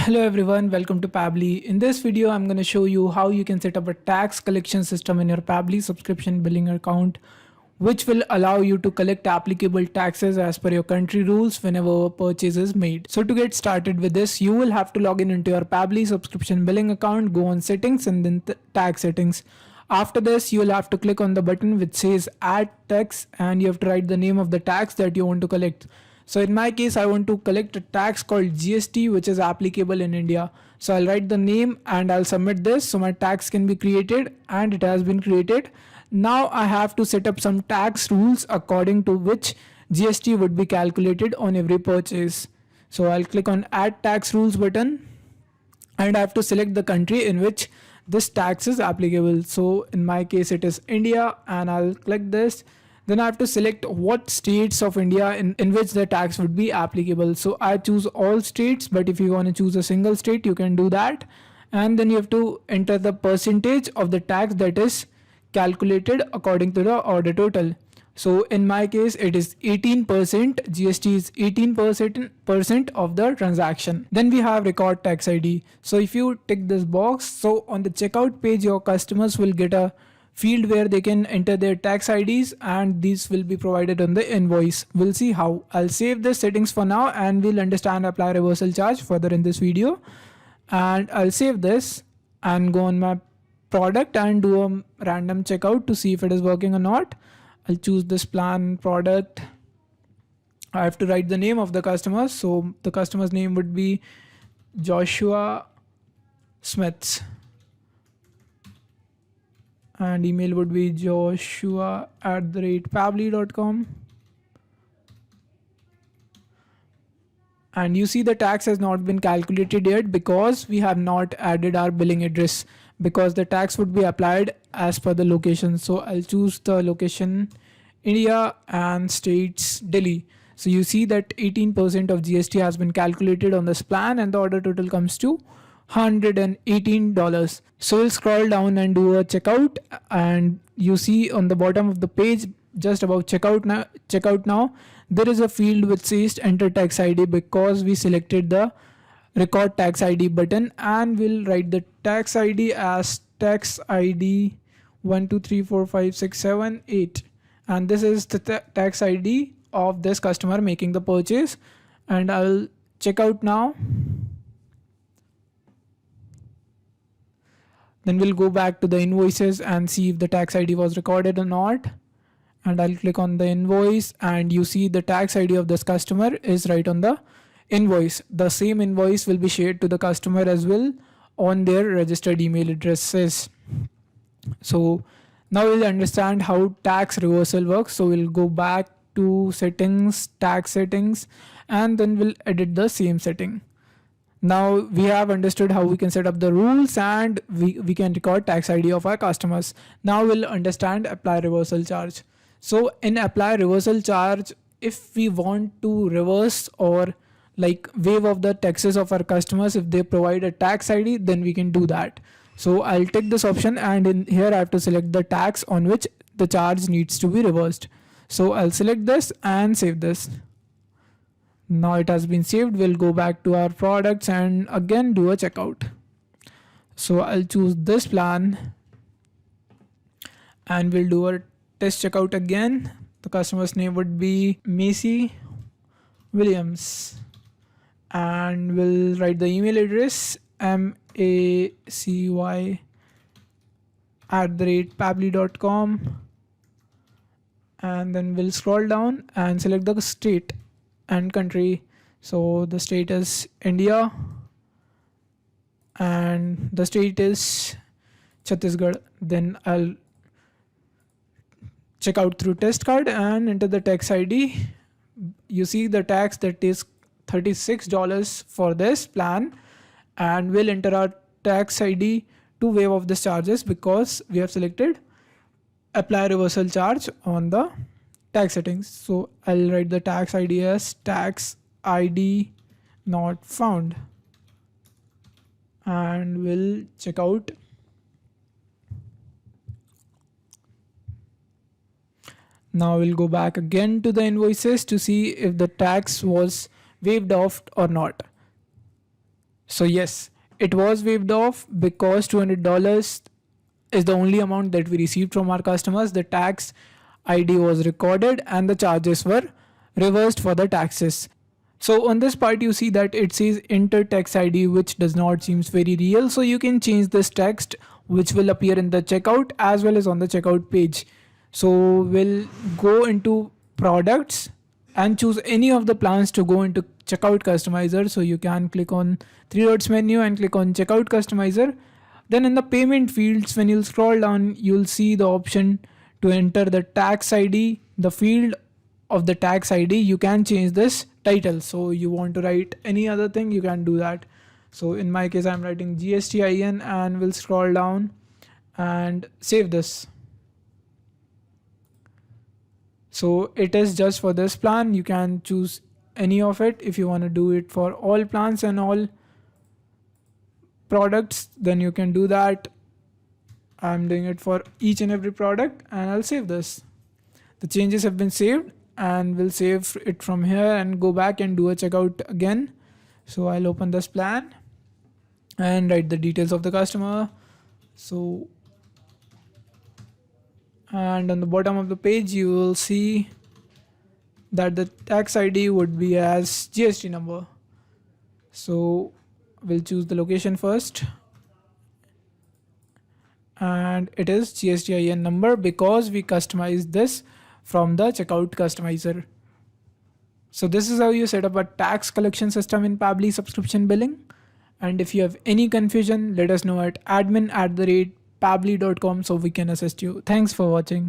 Hello everyone, welcome to Pabbly. In this video, I'm going to show you how you can set up a tax collection system in your Pabbly subscription billing account, which will allow you to collect applicable taxes as per your country rules whenever a purchase is made. So to get started with this, you will have to log in into your Pabbly subscription billing account, go on settings and then tax settings. After this, you will have to click on the button which says add tax and you have to write the name of the tax that you want to collect. So in my case, I want to collect a tax called GST, which is applicable in India. So I'll write the name and I'll submit this. So my tax can be created and it has been created. Now I have to set up some tax rules according to which GST would be calculated on every purchase. So I'll click on add tax rules button and I have to select the country in which this tax is applicable. So in my case, it is India and I'll click this. Then I have to select what states of India in which the tax would be applicable. So I choose all states, but if you want to choose a single state, you can do that. And then you have to enter the percentage of the tax that is calculated according to the order total. So in my case, it is 18%. GST is 18% of the transaction. Then we have record tax ID. So if you tick this box, so on the checkout page, your customers will get a field where they can enter their tax IDs and these will be provided on the invoice. We'll see how. I'll save the settings for now and we'll understand apply reversal charge further in this video. And I'll save this and go on my product and do a random checkout to see if it is working or not. I'll choose this plan product. I have to write the name of the customer. So the customer's name would be Joshua Smiths. And email would be joshua@pabbly.com. And you see the tax has not been calculated yet because we have not added our billing address, because the tax would be applied as per the location. So I'll choose the location India and states Delhi. So you see that 18% of GST has been calculated on this plan and the order total comes to $118. So we'll scroll down and do a checkout and you see on the bottom of the page just above checkout now there is a field which says enter tax ID because we selected the record tax ID button, and we'll write the tax ID as tax ID 1234567 and this is the tax ID of this customer making the purchase. And I'll check out now. Then we'll go back to the invoices and see if the tax ID was recorded or not. And I'll click on the invoice and you see the tax ID of this customer is right on the invoice. The same invoice will be shared to the customer as well on their registered email addresses. So now we'll understand how tax reversal works. So we'll go back to settings, tax settings, and then we'll edit the same setting. Now we have understood how we can set up the rules and we can record tax ID of our customers. Now we'll understand apply reversal charge. So in apply reversal charge, if we want to reverse or like waive off the taxes of our customers if they provide a tax ID, then we can do that. So I'll take this option and in here I have to select the tax on which the charge needs to be reversed. So I'll select this and save this. Now it has been saved. We'll go back to our products and again do a checkout. So I'll choose this plan and we'll do a test checkout again. The customer's name would be Macy Williams and we'll write the email address macy@pabbly.com and then we'll scroll down and select the state and country. So the state is India and the state is Chhattisgarh. Then I'll check out through test card and enter the tax ID. You see the tax that is $36 for this plan, and we'll enter our tax ID to waive off the charges because we have selected apply reversal charge on the tax settings. So I'll write the tax ID as tax ID not found and we'll check out. Now we'll go back again to the invoices to see if the tax was waived off or not. So yes, it was waived off because $200 is the only amount that we received from our customers. The tax ID was recorded and the charges were reversed for the taxes. So on this part you see that it says enter tax ID, which does not seems very real. So you can change this text, which will appear in the checkout as well as on the checkout page. So we'll go into products and choose any of the plans to go into checkout customizer. So you can click on three dots menu and click on checkout customizer. Then in the payment fields, when you'll scroll down, you'll see the option to enter the tax ID. The field of the tax ID, you can change this title. So you want to write any other thing, you can do that. So in my case, I'm writing GSTIN and we'll scroll down and save this. So it is just for this plan. You can choose any of it. If you want to do it for all plans and all products, then you can do that. I'm doing it for each and every product and I'll save this. The changes have been saved and we'll save it from here and go back and do a checkout again. So I'll open this plan and write the details of the customer. So, and on the bottom of the page you will see that the tax ID would be as GST number. So we'll choose the location first and it is GSTIN number because we customized this from the checkout customizer. So this is how you set up a tax collection system in Pabbly Subscription Billing. And if you have any confusion, let us know at admin@pabbly.com so we can assist you. Thanks for watching.